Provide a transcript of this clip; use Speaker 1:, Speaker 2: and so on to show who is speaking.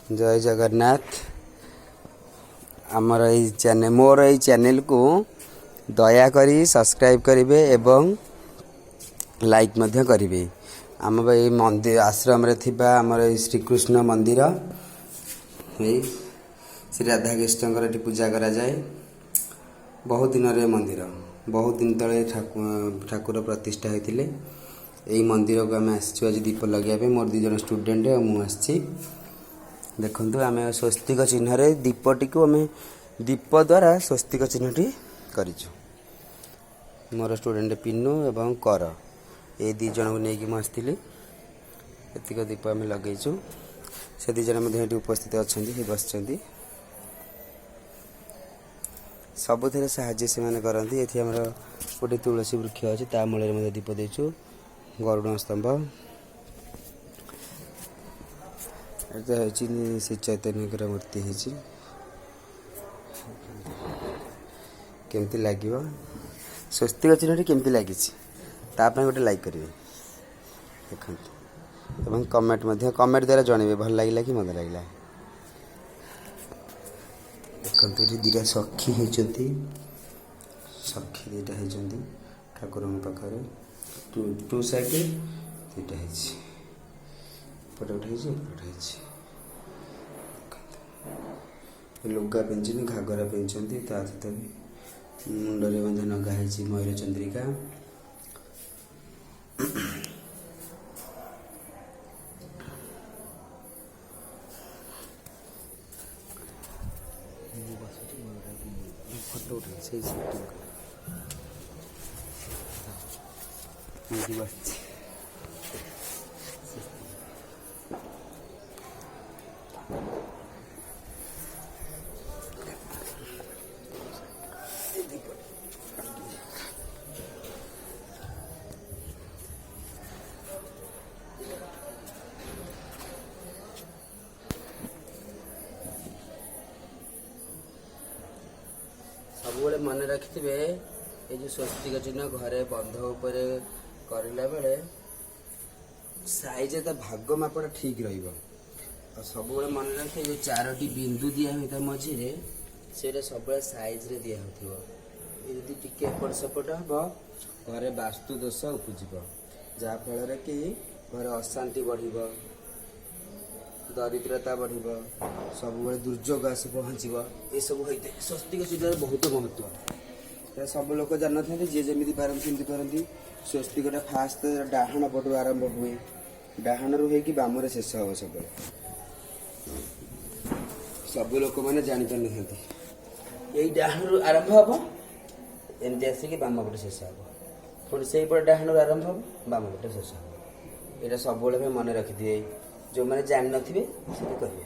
Speaker 1: जय जगन्नाथ। आमर ये चैनल मोर ये चैनल को दयाकोरी सब्सक्राइब करेंगे एवं लाइक मध्य करेंगे। आम भाई मंदिर आश्रम रे थिबा आमर श्रीकृष्ण मंदिर श्री राधाकृष्ण पूजा करा जाए। बहुत दिन रे मंदिर बहुत दिन तले ठाकुर प्रतिष्ठा होते। यही मंदिर को आम आज दीप लगे मोर दी जन स्टूडेंट और मुझे देखु आम स्वस्तिक चिन्ह रे दीपटी को आम दीप द्वारा स्वस्तिक चिन्हटी करिछु। मोर स्टूडेंट पिन्नू एवं कर ये दी जन को लेकिन मुझे एतिक दीप आम लगेचु। से दी जन ये उपस्थित अच्छा बस सबुथ साहाଯ୍य से मैंने करती। ये आमर गोटे तुलसी वृक्ष अच्छी ता मूल दीप देचु। गरुड़ स्तंभ श्री चैतन्य मूर्ति केमती लगे स्वस्तिक चिन्हटी केमती लगी गोटे लाइक करेंगे देखते और कमेंट द्वारा जनइबे भल लगे कि मत लगे। देखते ये दीटा सखी होती सखी दीटा होती ठाकुर पाखे टू साइड दीटा पटे उठाई लुगा पिंधि घाघरा पिंधि ता सहित मुंडे मध्य नगाही मयूर चंद्रिका। फोटो उठे से बस सब मन रखिथे ये जो स्वस्तिक चिन्ह घरे बंध उपर करला बेले साइज तो भाग मापटा ठीक सब मन रखिए जो चारोटी बिंदु दिया हुई मझे से सब साइज रे दिया होती टिके एपट सेपट हम घरे वास्तु दोष उपजिब जहाँफल कि घर अशांति बढ़ दरिद्रता बढ़ सब दुर्योग आस पहुँच ये सब होता है। स्वस्तिक चिन्ह बहुत महत्व सब लोग जान था जी जमी पारती पारती स्वस्तिकटा फास्ट डाहाण पटु आरंभ हुए डाहाण रू हो बाम शेष हम सब लोक मैंने जापार यही डाहाण रू आरंभ हम एमती आसिक बाम पटे शेष हम पुणी से पटे डाहाण रू आरंभ हम बाम पटे शेष हम। यहाँ सब मन रखिए जो मैंने जान थे करेंगे।